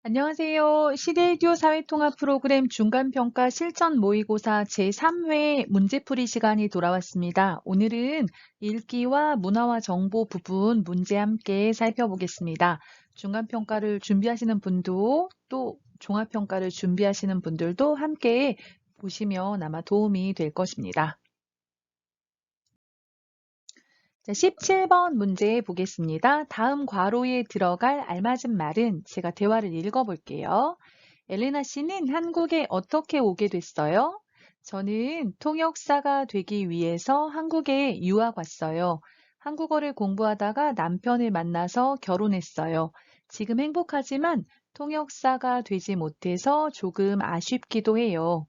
안녕하세요. 시대일교 사회통합 프로그램 중간평가 실전 모의고사 제3회 문제풀이 시간이 돌아왔습니다. 오늘은 읽기와 문화와 정보 부분 문제 함께 살펴보겠습니다. 중간평가를 준비하시는 분도 또 종합평가를 준비하시는 분들도 함께 보시면 아마 도움이 될 것입니다. 자, 17번 문제 보겠습니다. 다음 괄호에 들어갈 알맞은 말은 제가 대화를 읽어볼게요. 엘레나 씨는 한국에 어떻게 오게 됐어요? 저는 통역사가 되기 위해서 한국에 유학 왔어요. 한국어를 공부하다가 남편을 만나서 결혼했어요. 지금 행복하지만 통역사가 되지 못해서 조금 아쉽기도 해요.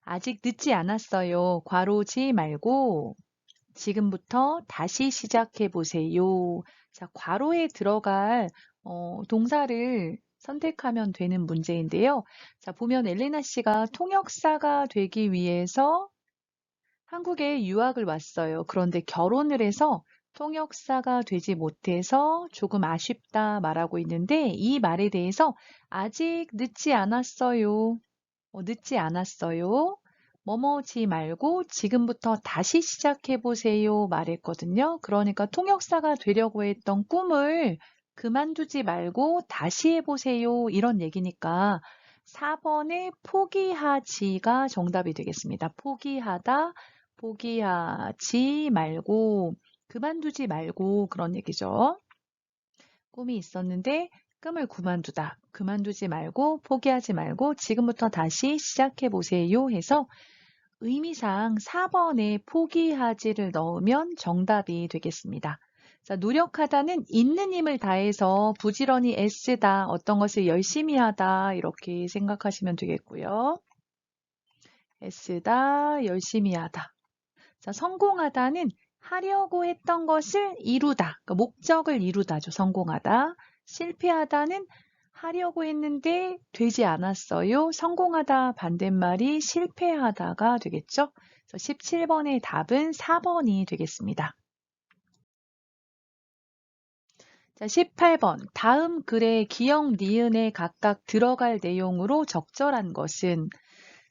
아직 늦지 않았어요. 괄호지 말고 지금부터 다시 시작해 보세요. 자, 괄호에 들어갈 동사를 선택하면 되는 문제인데요. 자, 보면 엘레나 씨가 통역사가 되기 위해서 한국에 유학을 왔어요. 그런데 결혼을 해서 통역사가 되지 못해서 조금 아쉽다 말하고 있는데 이 말에 대해서 아직 늦지 않았어요. 늦지 않았어요. 뭐뭐지 말고 지금부터 다시 시작해 보세요 말했거든요. 그러니까 통역사가 되려고 했던 꿈을 그만두지 말고 다시 해보세요 이런 얘기니까 4번의 포기하지가 정답이 되겠습니다. 포기하다, 포기하지 말고 그만두지 말고 그런 얘기죠. 꿈이 있었는데 꿈을 그만두다. 그만두지 말고 포기하지 말고 지금부터 다시 시작해 보세요 해서 의미상 4번에 포기하지를 넣으면 정답이 되겠습니다. 자, 노력하다는 있는 힘을 다해서 부지런히 애쓰다, 어떤 것을 열심히 하다 이렇게 생각하시면 되겠고요. 애쓰다, 열심히 하다. 자, 성공하다는 하려고 했던 것을 이루다. 그러니까 목적을 이루다죠. 성공하다. 실패하다는 하려고 했는데 되지 않았어요. 성공하다 반대말이 실패하다가 되겠죠. 그래서 17번의 답은 4번이 되겠습니다. 자, 18번. 다음 글의 기역, 니은에 각각 들어갈 내용으로 적절한 것은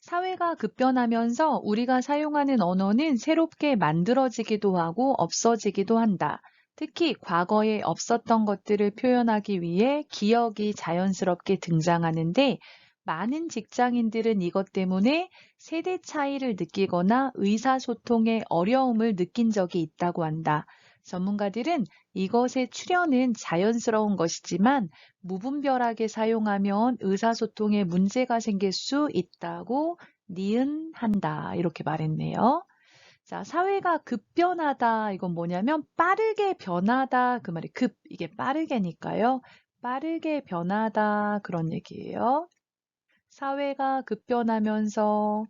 사회가 급변하면서 우리가 사용하는 언어는 새롭게 만들어지기도 하고 없어지기도 한다. 특히 과거에 없었던 것들을 표현하기 위해 기억이 자연스럽게 등장하는데 많은 직장인들은 이것 때문에 세대 차이를 느끼거나 의사소통에 어려움을 느낀 적이 있다고 한다. 전문가들은 이것의 출현은 자연스러운 것이지만 무분별하게 사용하면 의사소통에 문제가 생길 수 있다고 니은한다. 이렇게 말했네요. 자, 사회가 급변하다. 이건 뭐냐면 빠르게 변하다. 그 말이 급, 이게 빠르게니까요. 빠르게 변하다. 그런 얘기예요. 사회가 급변하면서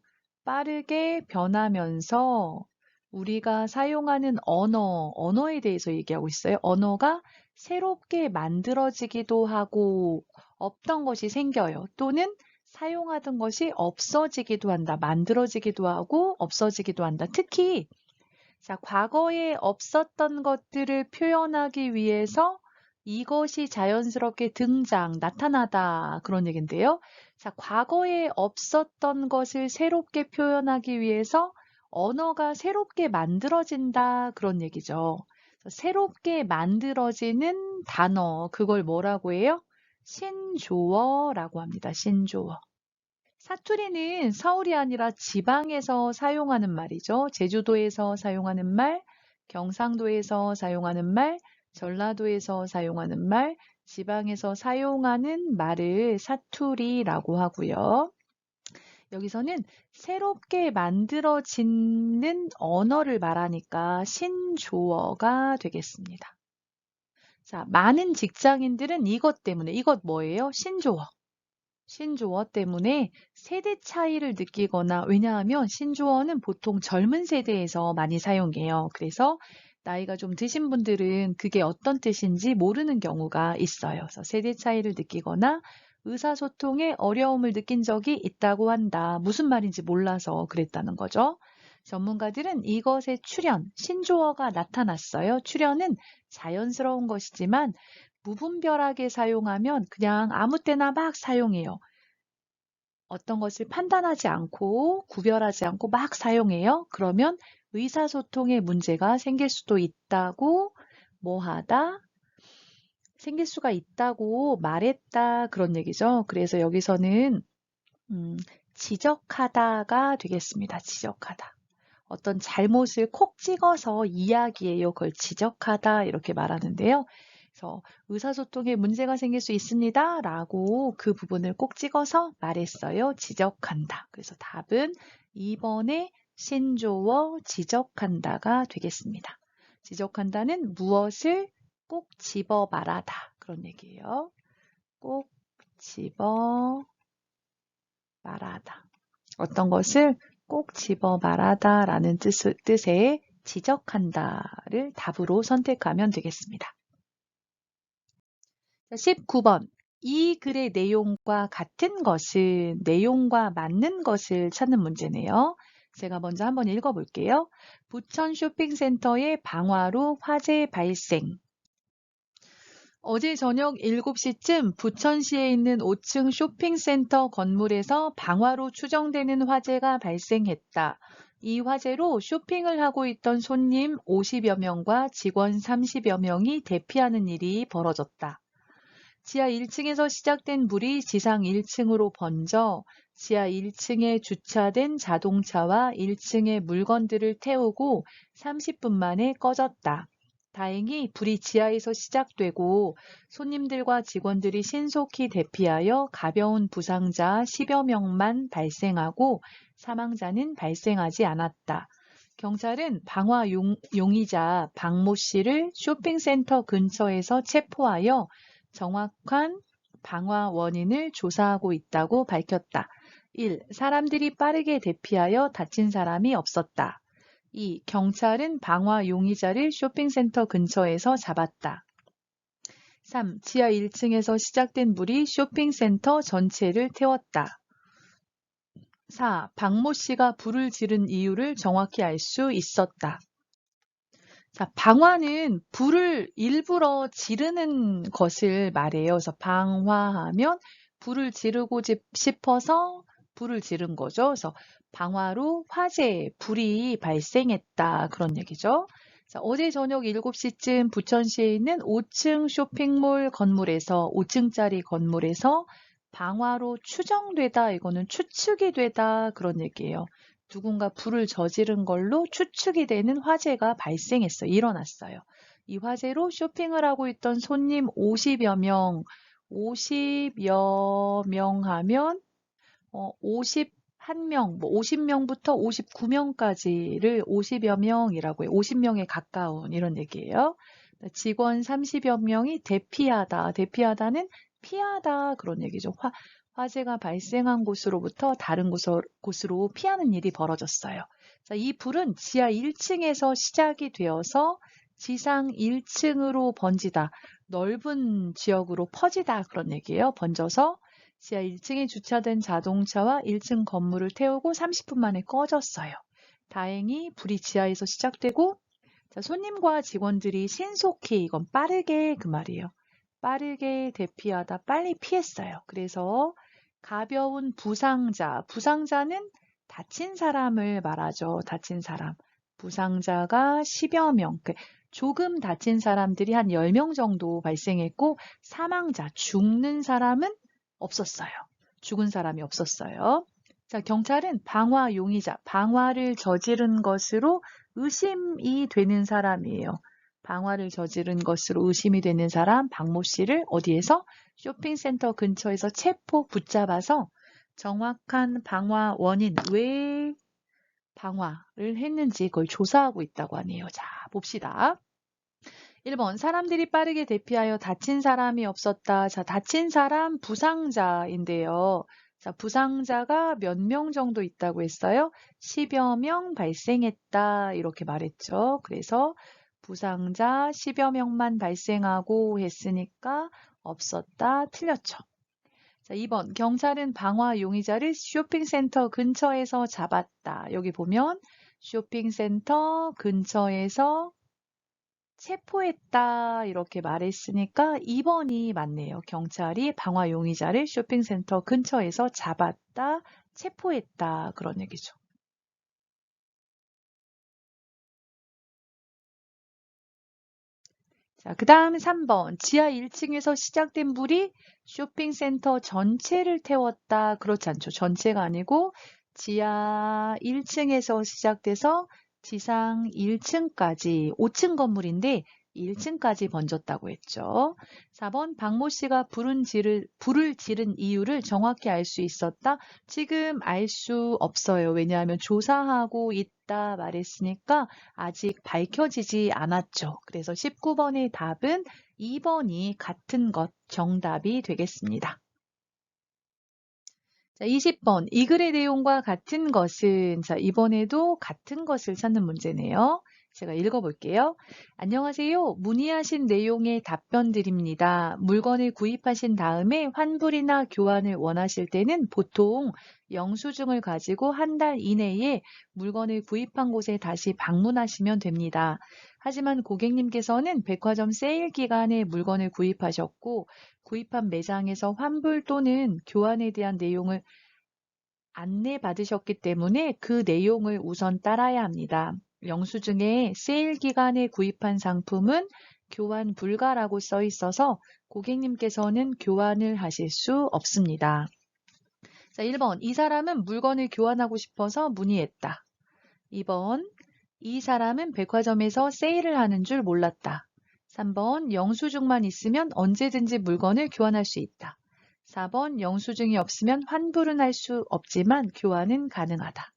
빠르게 변하면서 우리가 사용하는 언어에 대해서 얘기하고 있어요. 언어가 새롭게 만들어지기도 하고 없던 것이 생겨요. 또는 사용하던 것이 없어지기도 한다. 만들어지기도 하고 없어지기도 한다. 특히 자, 과거에 없었던 것들을 표현하기 위해서 이것이 자연스럽게 등장, 나타나다. 그런 얘기인데요. 자, 과거에 없었던 것을 새롭게 표현하기 위해서 언어가 새롭게 만들어진다. 그런 얘기죠. 새롭게 만들어지는 단어, 그걸 뭐라고 해요? 신조어라고 합니다. 신조어. 사투리는 서울이 아니라 지방에서 사용하는 말이죠. 제주도에서 사용하는 말, 경상도에서 사용하는 말, 전라도에서 사용하는 말, 지방에서 사용하는 말을 사투리라고 하고요. 여기서는 새롭게 만들어지는 언어를 말하니까 신조어가 되겠습니다. 자, 많은 직장인들은 이것 때문에, 이것 뭐예요? 신조어. 신조어 때문에 세대 차이를 느끼거나 왜냐하면 신조어는 보통 젊은 세대에서 많이 사용해요. 그래서 나이가 좀 드신 분들은 그게 어떤 뜻인지 모르는 경우가 있어요. 그래서 세대 차이를 느끼거나 의사소통에 어려움을 느낀 적이 있다고 한다. 무슨 말인지 몰라서 그랬다는 거죠. 전문가들은 이것의 출현, 신조어가 나타났어요. 출현은 자연스러운 것이지만 무분별하게 사용하면 그냥 아무 때나 막 사용해요. 어떤 것을 판단하지 않고 구별하지 않고 막 사용해요. 그러면 의사소통에 문제가 생길 수도 있다고 뭐하다 생길 수가 있다고 말했다 그런 얘기죠. 그래서 여기서는 음, 지적하다가 되겠습니다. 지적하다. 어떤 잘못을 콕 찍어서 이야기해요. 그걸 지적하다 이렇게 말하는데요. 그래서 의사소통에 문제가 생길 수 있습니다. 라고 그 부분을 꼭 찍어서 말했어요. 지적한다. 그래서 답은 2번에 신조어 지적한다가 되겠습니다. 지적한다는 무엇을 꼭 집어 말하다. 그런 얘기예요. 꼭 집어 말하다. 어떤 것을 꼭 집어 말하다라는 뜻의 지적한다를 답으로 선택하면 되겠습니다. 19번. 이 글의 내용과 같은 것은 내용과 맞는 것을 찾는 문제네요. 제가 먼저 한번 읽어볼게요. 부천 쇼핑센터의 방화로 화재 발생. 어제 저녁 7시쯤 부천시에 있는 5층 쇼핑센터 건물에서 방화로 추정되는 화재가 발생했다. 이 화재로 쇼핑을 하고 있던 손님 50여 명과 직원 30여 명이 대피하는 일이 벌어졌다. 지하 1층에서 시작된 불이 지상 1층으로 번져 지하 1층에 주차된 자동차와 1층의 물건들을 태우고 30분 만에 꺼졌다. 다행히 불이 지하에서 시작되고 손님들과 직원들이 신속히 대피하여 가벼운 부상자 10여 명만 발생하고 사망자는 발생하지 않았다. 경찰은 방화 용의자 박모 씨를 쇼핑센터 근처에서 체포하여 정확한 방화 원인을 조사하고 있다고 밝혔다. 1. 사람들이 빠르게 대피하여 다친 사람이 없었다. 2. 경찰은 방화 용의자를 쇼핑센터 근처에서 잡았다. 3. 지하 1층에서 시작된 불이 쇼핑센터 전체를 태웠다. 4. 박모 씨가 불을 지른 이유를 정확히 알 수 있었다. 자, 방화는 불을 일부러 지르는 것을 말해요. 그래서 방화하면 불을 지르고 싶어서 불을 지른 거죠. 그래서 방화로 화재, 불이 발생했다. 그런 얘기죠. 자, 어제 저녁 7시쯤 부천시에 있는 5층 쇼핑몰 건물에서 5층짜리 건물에서 방화로 추정되다. 이거는 추측이 되다. 그런 얘기예요. 누군가 불을 저지른 걸로 추측이 되는 화재가 발생했어요. 일어났어요. 이 화재로 쇼핑을 하고 있던 손님 50여 명, 50여 명 하면 51명, 뭐 50명부터 59명까지를 50여 명이라고 해요. 50명에 가까운 이런 얘기예요. 직원 30여 명이 대피하다. 대피하다는 피하다 그런 얘기죠. 화재가 발생한 곳으로부터 다른 곳으로 피하는 일이 벌어졌어요. 자, 이 불은 지하 1층에서 시작이 되어서 지상 1층으로 번지다. 넓은 지역으로 퍼지다 그런 얘기예요. 번져서 지하 1층에 주차된 자동차와 1층 건물을 태우고 30분 만에 꺼졌어요. 다행히 불이 지하에서 시작되고 자, 손님과 직원들이 신속히 이건 빠르게 그 말이에요. 빠르게 대피하다 빨리 피했어요. 그래서 가벼운 부상자는 다친 사람을 말하죠. 다친 사람. 부상자가 10여 명, 조금 다친 사람들이 한 10명 정도 발생했고 사망자, 죽는 사람은 없었어요. 죽은 사람이 없었어요. 자, 경찰은 방화 용의자, 방화를 저지른 것으로 의심이 되는 사람이에요. 방화를 저지른 것으로 의심이 되는 사람 박모 씨를 어디에서? 쇼핑센터 근처에서 체포 붙잡아서 정확한 방화 원인, 왜 방화를 했는지 그걸 조사하고 있다고 하네요. 자, 봅시다. 1번 사람들이 빠르게 대피하여 다친 사람이 없었다. 자, 다친 사람 부상자인데요. 자, 부상자가 몇 명 정도 있다고 했어요? 10여 명 발생했다. 이렇게 말했죠. 그래서 부상자 10여 명만 발생하고 했으니까 없었다. 틀렸죠. 자, 2번 경찰은 방화 용의자를 쇼핑센터 근처에서 잡았다. 여기 보면 쇼핑센터 근처에서 체포했다 이렇게 말했으니까 2번이 맞네요. 경찰이 방화 용의자를 쇼핑센터 근처에서 잡았다, 체포했다 그런 얘기죠. 자, 그 다음 3번. 지하 1층에서 시작된 불이 쇼핑센터 전체를 태웠다. 그렇지 않죠. 전체가 아니고 지하 1층에서 시작돼서 지상 1층까지 5층 건물인데 1층까지 번졌다고 했죠. 4번 박모 씨가 불을 지른 이유를 정확히 알 수 있었다. 지금 알 수 없어요. 왜냐하면 조사하고 있다 말했으니까 아직 밝혀지지 않았죠. 그래서 19번의 답은 2번이 같은 것 정답이 되겠습니다. 자, 20번. 이 글의 내용과 같은 것은, 자, 이번에도 같은 것을 찾는 문제네요. 제가 읽어볼게요. 안녕하세요. 문의하신 내용에 답변 드립니다. 물건을 구입하신 다음에 환불이나 교환을 원하실 때는 보통 영수증을 가지고 한 달 이내에 물건을 구입한 곳에 다시 방문하시면 됩니다. 하지만 고객님께서는 백화점 세일 기간에 물건을 구입하셨고 구입한 매장에서 환불 또는 교환에 대한 내용을 안내받으셨기 때문에 그 내용을 우선 따라야 합니다. 영수증에 세일 기간에 구입한 상품은 교환 불가라고 써 있어서 고객님께서는 교환을 하실 수 없습니다. 자, 1번. 이 사람은 물건을 교환하고 싶어서 문의했다. 2번. 이 사람은 백화점에서 세일을 하는 줄 몰랐다. 3번. 영수증만 있으면 언제든지 물건을 교환할 수 있다. 4번. 영수증이 없으면 환불은 할 수 없지만 교환은 가능하다.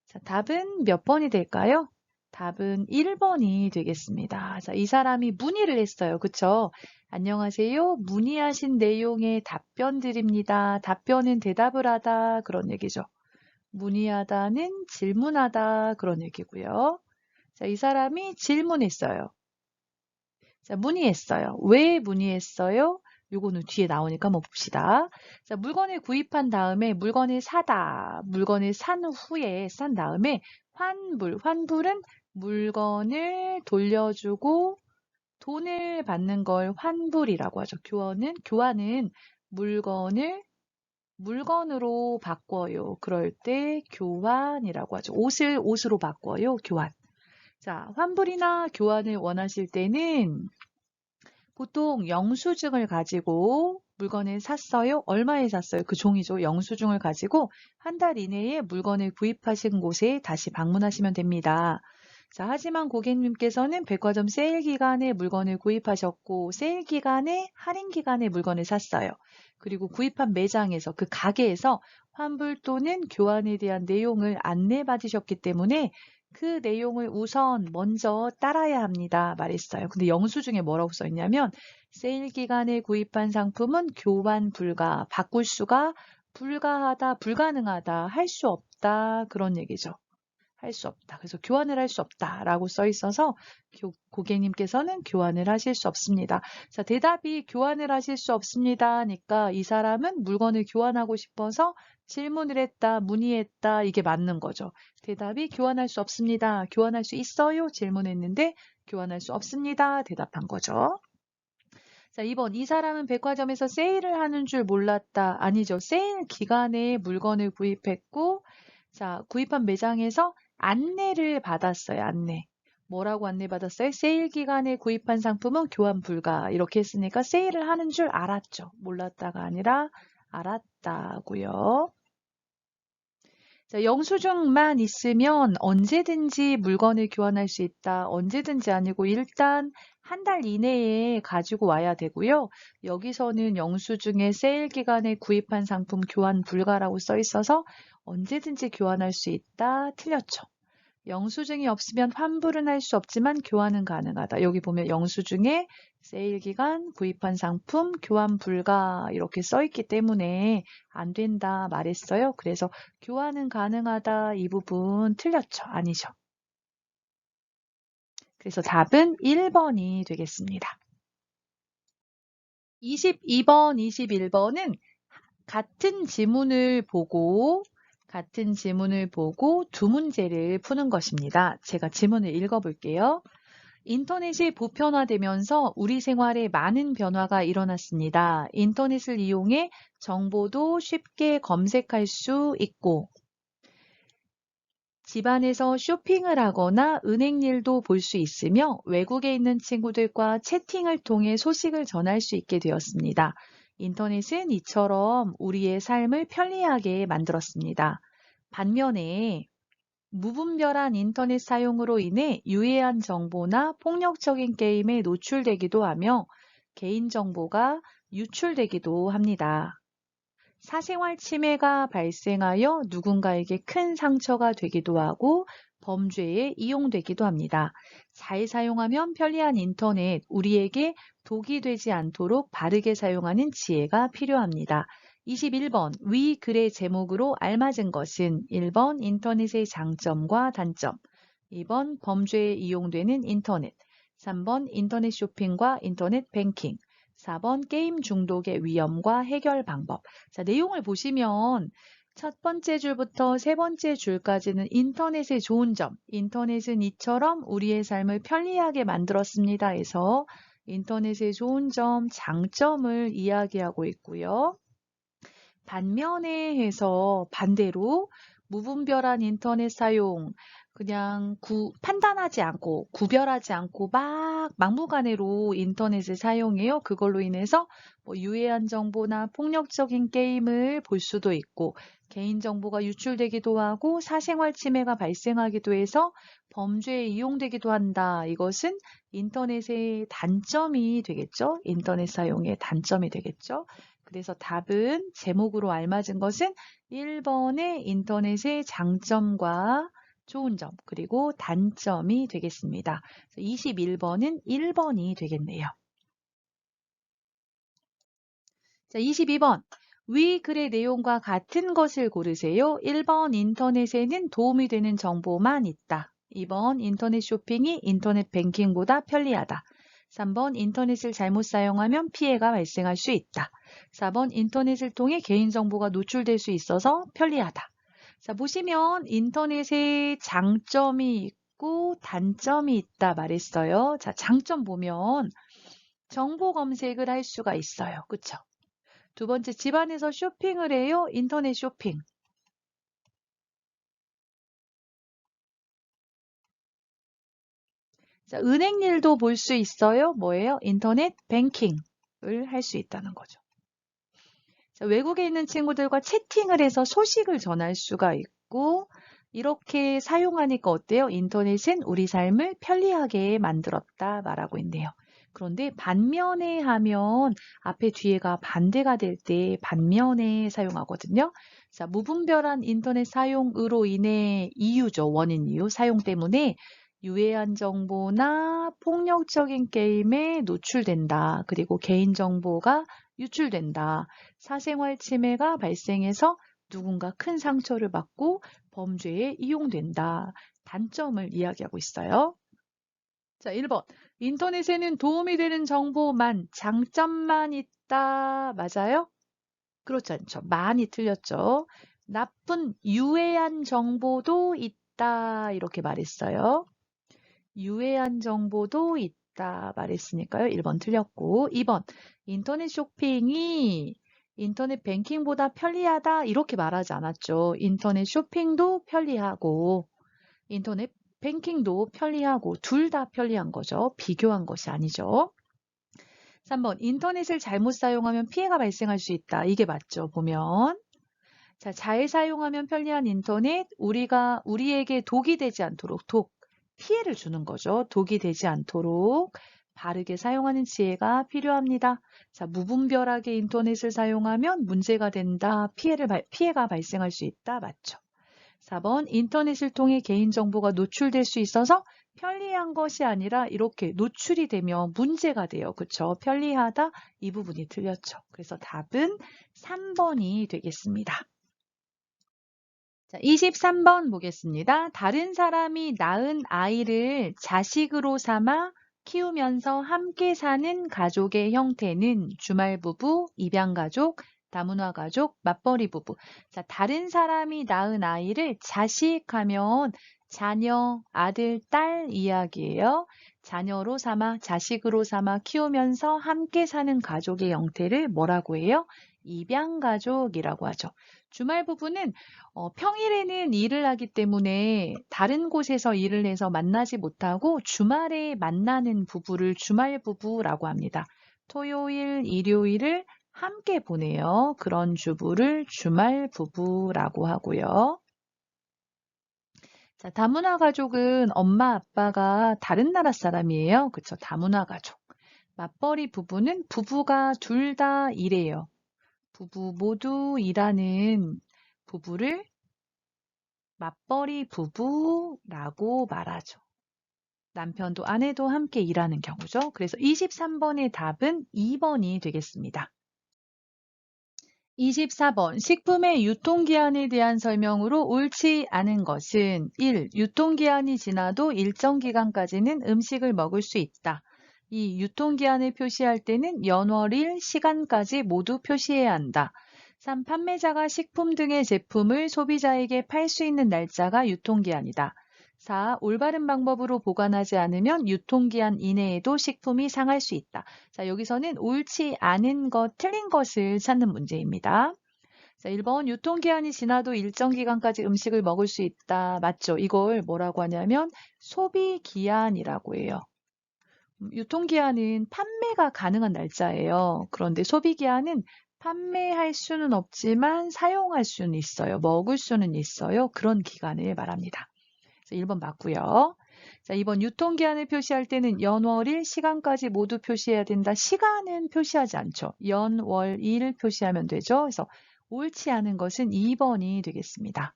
자, 답은 몇 번이 될까요? 답은 1번이 되겠습니다. 자, 이 사람이 문의를 했어요. 그쵸? 안녕하세요. 문의하신 내용에 답변 드립니다. 답변은 대답을 하다 그런 얘기죠. 문의하다는 질문하다 그런 얘기고요. 자, 이 사람이 질문했어요. 자, 문의했어요. 왜 문의했어요? 요거는 뒤에 나오니까 한번 봅시다. 자, 물건을 구입한 다음에 물건을 사다. 물건을 산 후에 산 다음에 환불. 환불은 물건을 돌려주고 돈을 받는 걸 환불이라고 하죠. 교환은 물건으로 바꿔요. 그럴 때 교환이라고 하죠. 옷을 옷으로 바꿔요. 교환. 자, 환불이나 교환을 원하실 때는 보통 영수증을 가지고 물건을 샀어요. 얼마에 샀어요? 그 종이죠. 영수증을 가지고 한 달 이내에 물건을 구입하신 곳에 다시 방문하시면 됩니다. 자, 하지만 고객님께서는 백화점 세일 기간에 물건을 구입하셨고 세일 기간에 할인 기간에 물건을 샀어요. 그리고 구입한 매장에서 그 가게에서 환불 또는 교환에 대한 내용을 안내받으셨기 때문에 그 내용을 우선 먼저 따라야 합니다. 말했어요. 근데 영수증에 뭐라고 써 있냐면 세일 기간에 구입한 상품은 교환 불가, 바꿀 수가 불가하다, 불가능하다, 할 수 없다 그런 얘기죠. 할 수 없다. 그래서 교환을 할 수 없다라고 써 있어서 고객님께서는 교환을 하실 수 없습니다. 자, 대답이 교환을 하실 수 없습니다니까 이 사람은 물건을 교환하고 싶어서 질문을 했다, 문의했다 이게 맞는 거죠. 대답이 교환할 수 없습니다. 교환할 수 있어요? 질문했는데 교환할 수 없습니다. 대답한 거죠. 자, 2번. 이 사람은 백화점에서 세일을 하는 줄 몰랐다. 아니죠. 세일 기간에 물건을 구입했고, 자, 구입한 매장에서 안내를 받았어요. 안내. 뭐라고 안내받았어요? 세일 기간에 구입한 상품은 교환 불가. 이렇게 했으니까 세일을 하는 줄 알았죠. 몰랐다가 아니라 알았다고요. 자, 영수증만 있으면 언제든지 물건을 교환할 수 있다. 언제든지 아니고 일단 한 달 이내에 가지고 와야 되고요. 여기서는 영수증에 세일 기간에 구입한 상품 교환 불가라고 써 있어서 언제든지 교환할 수 있다. 틀렸죠. 영수증이 없으면 환불은 할 수 없지만 교환은 가능하다. 여기 보면 영수증에 세일 기간, 구입한 상품, 교환 불가 이렇게 써 있기 때문에 안 된다 말했어요. 그래서 교환은 가능하다 이 부분 틀렸죠? 아니죠. 그래서 답은 1번이 되겠습니다. 22번, 21번은 같은 지문을 보고 두 문제를 푸는 것입니다. 제가 지문을 읽어볼게요. 인터넷이 보편화되면서 우리 생활에 많은 변화가 일어났습니다. 인터넷을 이용해 정보도 쉽게 검색할 수 있고, 집안에서 쇼핑을 하거나 은행 일도 볼 수 있으며 외국에 있는 친구들과 채팅을 통해 소식을 전할 수 있게 되었습니다. 인터넷은 이처럼 우리의 삶을 편리하게 만들었습니다. 반면에 무분별한 인터넷 사용으로 인해 유해한 정보나 폭력적인 게임에 노출되기도 하며 개인정보가 유출되기도 합니다. 사생활 침해가 발생하여 누군가에게 큰 상처가 되기도 하고 범죄에 이용되기도 합니다. 잘 사용하면 편리한 인터넷, 우리에게 독이 되지 않도록 바르게 사용하는 지혜가 필요합니다. 21번, 위 글의 제목으로 알맞은 것은 1번 인터넷의 장점과 단점, 2번 범죄에 이용되는 인터넷, 3번 인터넷 쇼핑과 인터넷 뱅킹, 4번 게임 중독의 위험과 해결 방법. 자, 내용을 보시면 첫 번째 줄부터 세 번째 줄까지는 인터넷의 좋은 점, 인터넷은 이처럼 우리의 삶을 편리하게 만들었습니다 해서 인터넷의 좋은 점, 장점을 이야기하고 있고요. 반면에 해서 반대로 무분별한 인터넷 사용, 그냥 판단하지 않고 구별하지 않고 막 막무가내로 인터넷을 사용해요. 그걸로 인해서 뭐 유해한 정보나 폭력적인 게임을 볼 수도 있고 개인정보가 유출되기도 하고 사생활 침해가 발생하기도 해서 범죄에 이용되기도 한다. 이것은 인터넷의 단점이 되겠죠. 인터넷 사용의 단점이 되겠죠. 그래서 답은 제목으로 알맞은 것은 1번의 인터넷의 장점과 좋은 점, 그리고 단점이 되겠습니다. 21번은 1번이 되겠네요. 자, 22번. 위 글의 내용과 같은 것을 고르세요. 1번 인터넷에는 도움이 되는 정보만 있다. 2번 인터넷 쇼핑이 인터넷 뱅킹보다 편리하다. 3번 인터넷을 잘못 사용하면 피해가 발생할 수 있다. 4번 인터넷을 통해 개인정보가 노출될 수 있어서 편리하다. 자, 보시면 인터넷에 장점이 있고 단점이 있다 말했어요. 자, 장점 보면 정보 검색을 할 수가 있어요. 그쵸? 두 번째, 집안에서 쇼핑을 해요. 인터넷 쇼핑. 자, 은행 일도 볼 수 있어요. 뭐예요? 인터넷 뱅킹을 할 수 있다는 거죠. 자, 외국에 있는 친구들과 채팅을 해서 소식을 전할 수가 있고, 이렇게 사용하니까 어때요? 인터넷은 우리 삶을 편리하게 만들었다 말하고 있네요. 그런데 반면에 하면 앞에 뒤에가 반대가 될 때 반면에 사용하거든요. 자, 무분별한 인터넷 사용으로 인해 이유죠. 원인 이유. 사용 때문에 유해한 정보나 폭력적인 게임에 노출된다. 그리고 개인정보가 유출된다. 사생활 침해가 발생해서 누군가 큰 상처를 받고 범죄에 이용된다. 단점을 이야기하고 있어요. 자, 1번. 인터넷에는 도움이 되는 정보만, 장점만 있다. 맞아요? 그렇지 않죠. 많이 틀렸죠. 나쁜, 유해한 정보도 있다. 이렇게 말했어요. 유해한 정보도 있다 말했으니까요. 1번 틀렸고 2번 인터넷 쇼핑이 인터넷 뱅킹보다 편리하다 이렇게 말하지 않았죠. 인터넷 쇼핑도 편리하고 인터넷 뱅킹도 편리하고 둘 다 편리한 거죠. 비교한 것이 아니죠. 3번 인터넷을 잘못 사용하면 피해가 발생할 수 있다. 이게 맞죠. 보면 자, 잘 사용하면 편리한 인터넷 우리에게 독이 되지 않도록 피해를 주는 거죠. 독이 되지 않도록 바르게 사용하는 지혜가 필요합니다. 자, 무분별하게 인터넷을 사용하면 문제가 된다. 피해가 발생할 수 있다. 맞죠? 4번 인터넷을 통해 개인정보가 노출될 수 있어서 편리한 것이 아니라 이렇게 노출이 되면 문제가 돼요. 그쵸? 편리하다. 이 부분이 틀렸죠. 그래서 답은 3번이 되겠습니다. 자, 23번 보겠습니다. 다른 사람이 낳은 아이를 자식으로 삼아 키우면서 함께 사는 가족의 형태는 주말부부, 입양가족, 다문화가족, 맞벌이 부부. 자, 다른 사람이 낳은 아이를 자식하면 자녀, 아들, 딸 이야기예요. 자녀로 삼아, 자식으로 삼아 키우면서 함께 사는 가족의 형태를 뭐라고 해요? 입양가족이라고 하죠. 주말 부부는 평일에는 일을 하기 때문에 다른 곳에서 일을 해서 만나지 못하고 주말에 만나는 부부를 주말 부부라고 합니다. 토요일, 일요일을 함께 보내요. 그런 주부를 주말 부부라고 하고요. 자, 다문화 가족은 엄마, 아빠가 다른 나라 사람이에요. 그쵸? 다문화 가족. 맞벌이 부부는 부부가 둘 다 일해요. 부부 모두 일하는 부부를 맞벌이 부부라고 말하죠. 남편도 아내도 함께 일하는 경우죠. 그래서 23번의 답은 2번이 되겠습니다. 24번 식품의 유통기한에 대한 설명으로 옳지 않은 것은 1. 유통기한이 지나도 일정 기간까지는 음식을 먹을 수 있다. 2. 유통기한을 표시할 때는 연월일, 시간까지 모두 표시해야 한다. 3. 판매자가 식품 등의 제품을 소비자에게 팔 수 있는 날짜가 유통기한이다. 4. 올바른 방법으로 보관하지 않으면 유통기한 이내에도 식품이 상할 수 있다. 자, 여기서는 옳지 않은 것, 틀린 것을 찾는 문제입니다. 자, 1번 유통기한이 지나도 일정 기간까지 음식을 먹을 수 있다. 맞죠? 이걸 뭐라고 하냐면 소비기한이라고 해요. 유통기한은 판매가 가능한 날짜예요. 그런데 소비기한은 판매할 수는 없지만 사용할 수는 있어요. 먹을 수는 있어요. 그런 기간을 말합니다. 1번 맞고요. 자, 2번 유통기한을 표시할 때는 연월일, 시간까지 모두 표시해야 된다. 시간은 표시하지 않죠. 연월일 표시하면 되죠. 그래서 옳지 않은 것은 2번이 되겠습니다.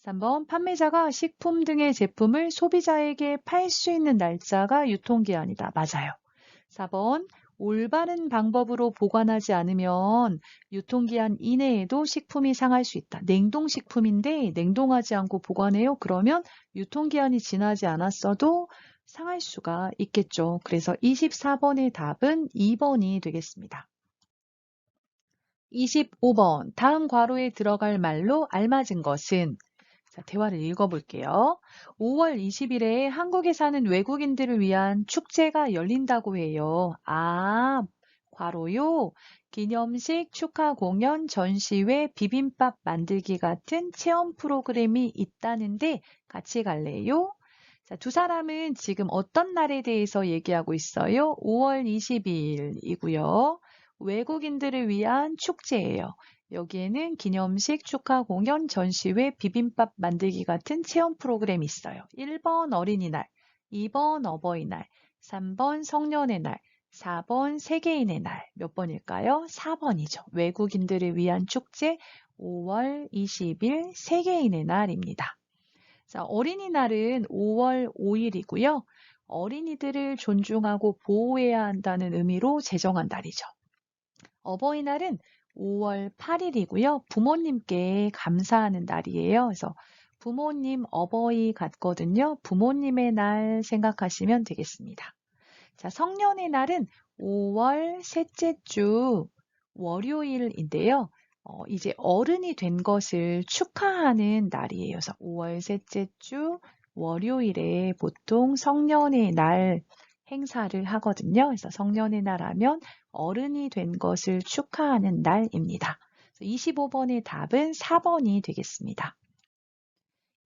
3번 판매자가 식품 등의 제품을 소비자에게 팔 수 있는 날짜가 유통기한이다. 맞아요. 4번 올바른 방법으로 보관하지 않으면 유통기한 이내에도 식품이 상할 수 있다. 냉동식품인데 냉동하지 않고 보관해요. 그러면 유통기한이 지나지 않았어도 상할 수가 있겠죠. 그래서 24번의 답은 2번이 되겠습니다. 25번 다음 괄호에 들어갈 말로 알맞은 것은 자, 대화를 읽어볼게요. 5월 20일에 한국에 사는 외국인들을 위한 축제가 열린다고 해요. 아, 괄호요. 기념식, 축하 공연, 전시회, 비빔밥 만들기 같은 체험 프로그램이 있다는데 같이 갈래요? 자, 두 사람은 지금 어떤 날에 대해서 얘기하고 있어요? 5월 20일이고요. 외국인들을 위한 축제예요. 여기에는 기념식, 축하 공연, 전시회, 비빔밥 만들기 같은 체험 프로그램이 있어요. 1번 어린이날, 2번 어버이날, 3번 성년의 날, 4번 세계인의 날. 몇 번일까요? 4번이죠. 외국인들을 위한 축제 5월 20일 세계인의 날입니다. 자, 어린이날은 5월 5일이고요. 어린이들을 존중하고 보호해야 한다는 의미로 제정한 날이죠. 어버이날은 5월 8일이고요. 부모님께 감사하는 날이에요. 그래서 부모님 어버이 같거든요. 부모님의 날 생각하시면 되겠습니다. 자, 성년의 날은 5월 셋째 주 월요일인데요. 이제 어른이 된 것을 축하하는 날이에요. 그래서 5월 셋째 주 월요일에 보통 성년의 날 행사를 하거든요. 그래서 성년의 날 하면 어른이 된 것을 축하하는 날입니다. 25번의 답은 4번이 되겠습니다.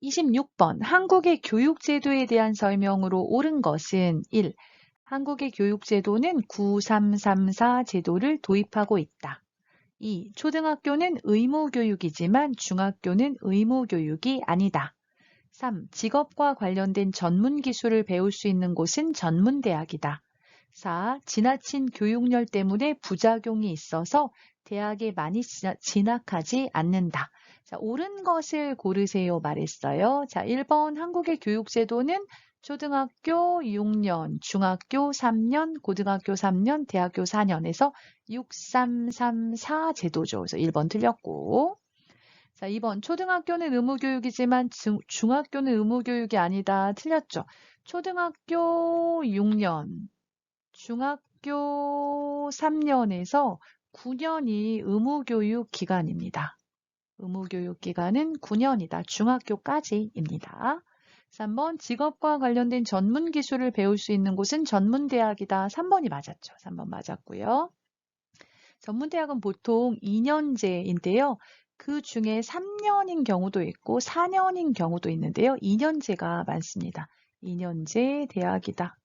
26번 한국의 교육제도에 대한 설명으로 옳은 것은 1. 한국의 교육제도는 9334 제도를 도입하고 있다. 2. 초등학교는 의무교육이지만 중학교는 의무교육이 아니다. 3. 직업과 관련된 전문 기술을 배울 수 있는 곳은 전문대학이다. 4. 지나친 교육열 때문에 부작용이 있어서 대학에 많이 진학하지 않는다. 자, 옳은 것을 고르세요 말했어요. 자, 1번 한국의 교육제도는 초등학교 6년, 중학교 3년, 고등학교 3년, 대학교 4년에서 6334 제도죠. 그래서 1번 틀렸고. 자, 2번 초등학교는 의무교육이지만 중학교는 의무교육이 아니다. 틀렸죠. 초등학교 6년, 중학교 3년에서 9년이 의무교육 기간입니다. 의무교육 기간은 9년이다. 중학교까지입니다. 3번 직업과 관련된 전문 기술을 배울 수 있는 곳은 전문대학이다. 3번이 맞았죠. 3번 맞았고요. 전문대학은 보통 2년제인데요. 그 중에 3년인 경우도 있고 4년인 경우도 있는데요. 2년제가 많습니다. 2년제 대학이다.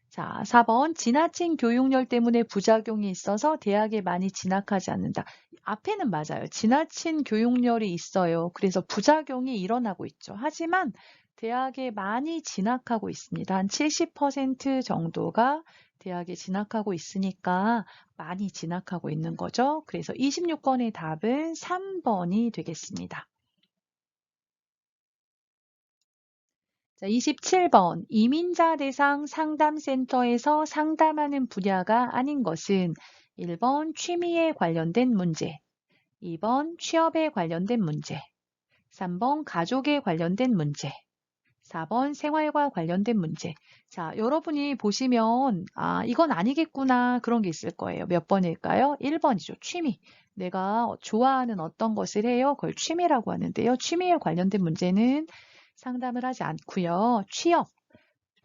자, 4번 지나친 교육열 때문에 부작용이 있어서 대학에 많이 진학하지 않는다. 앞에는 맞아요. 지나친 교육열이 있어요. 그래서 부작용이 일어나고 있죠. 하지만 대학에 많이 진학하고 있습니다. 한 70% 정도가 대학에 진학하고 있으니까 많이 진학하고 있는 거죠. 그래서 26번의 답은 3번이 되겠습니다. 자, 27번. 이민자 대상 상담센터에서 상담하는 분야가 아닌 것은 1번 취미에 관련된 문제, 2번 취업에 관련된 문제, 3번 가족에 관련된 문제, 4번 생활과 관련된 문제. 자, 여러분이 보시면 이건 아니겠구나 그런 게 있을 거예요. 몇 번일까요? 1번이죠. 취미. 내가 좋아하는 어떤 것을 해요. 그걸 취미라고 하는데요. 취미에 관련된 문제는 상담을 하지 않고요. 취업,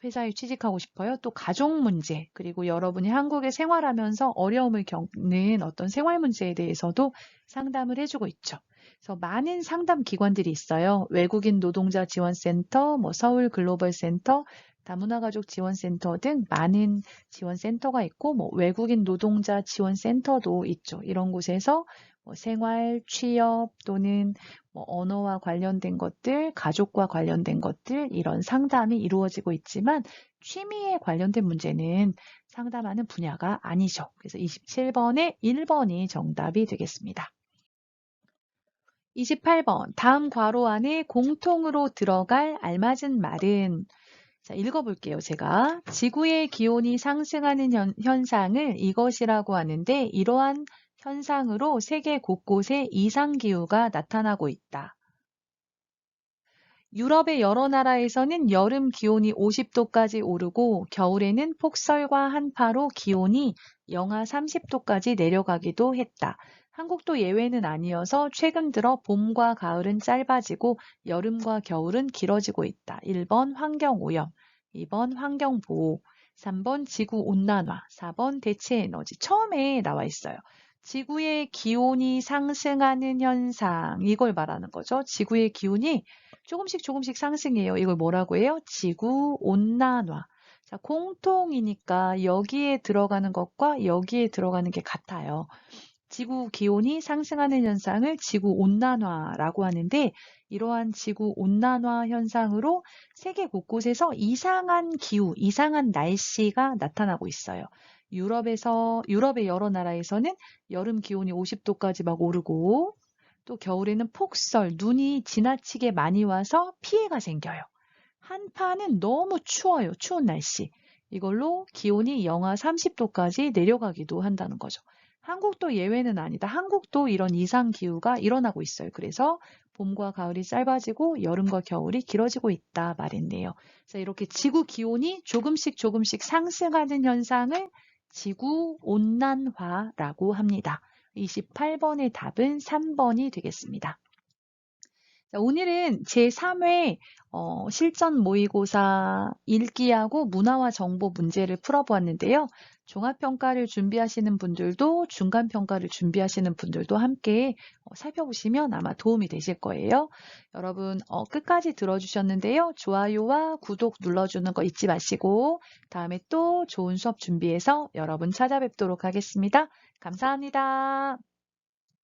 회사에 취직하고 싶어요. 또 가족 문제, 그리고 여러분이 한국에 생활하면서 어려움을 겪는 어떤 생활 문제에 대해서도 상담을 해주고 있죠. 그래서 많은 상담 기관들이 있어요. 외국인 노동자 지원센터, 서울 글로벌 센터, 다문화 가족 지원센터 등 많은 지원센터가 있고, 외국인 노동자 지원센터도 있죠. 이런 곳에서 생활, 취업 또는 언어와 관련된 것들, 가족과 관련된 것들, 이런 상담이 이루어지고 있지만 취미에 관련된 문제는 상담하는 분야가 아니죠. 그래서 27번에 1번이 정답이 되겠습니다. 28번, 다음 괄호 안에 공통으로 들어갈 알맞은 말은, 자, 읽어볼게요. 제가 지구의 기온이 상승하는 현상을 이것이라고 하는데, 이러한 현상으로 세계 곳곳에 이상기후가 나타나고 있다. 유럽의 여러 나라에서는 여름 기온이 50도까지 오르고 겨울에는 폭설과 한파로 기온이 영하 30도까지 내려가기도 했다. 한국도 예외는 아니어서 최근 들어 봄과 가을은 짧아지고 여름과 겨울은 길어지고 있다. 1번 환경오염, 2번 환경보호, 3번 지구온난화, 4번 대체에너지. 처음에 나와 있어요. 지구의 기온이 상승하는 현상, 이걸 말하는 거죠. 지구의 기온이 조금씩 상승해요. 이걸 뭐라고 해요? 지구온난화. 자, 공통이니까 여기에 들어가는 것과 여기에 들어가는 게 같아요. 지구 기온이 상승하는 현상을 지구온난화라고 하는데, 이러한 지구온난화 현상으로 세계 곳곳에서 이상한 기후, 이상한 날씨가 나타나고 있어요. 유럽의 여러 나라에서는 여름 기온이 50도까지 막 오르고, 또 겨울에는 폭설, 눈이 지나치게 많이 와서 피해가 생겨요. 한파는 너무 추워요. 추운 날씨. 이걸로 기온이 영하 30도까지 내려가기도 한다는 거죠. 한국도 예외는 아니다. 한국도 이런 이상 기후가 일어나고 있어요. 그래서 봄과 가을이 짧아지고 여름과 겨울이 길어지고 있다 말했네요. 그래서 이렇게 지구 기온이 조금씩 상승하는 현상을 지구 온난화라고 합니다. 28번의 답은 3번이 되겠습니다. 자, 오늘은 제3회 실전 모의고사 읽기하고 문화와 정보 문제를 풀어보았는데요. 종합평가를 준비하시는 분들도 중간평가를 준비하시는 분들도 함께 살펴보시면 아마 도움이 되실 거예요. 여러분 끝까지 들어주셨는데요. 좋아요와 구독 눌러주는 거 잊지 마시고 다음에 또 좋은 수업 준비해서 여러분 찾아뵙도록 하겠습니다. 감사합니다.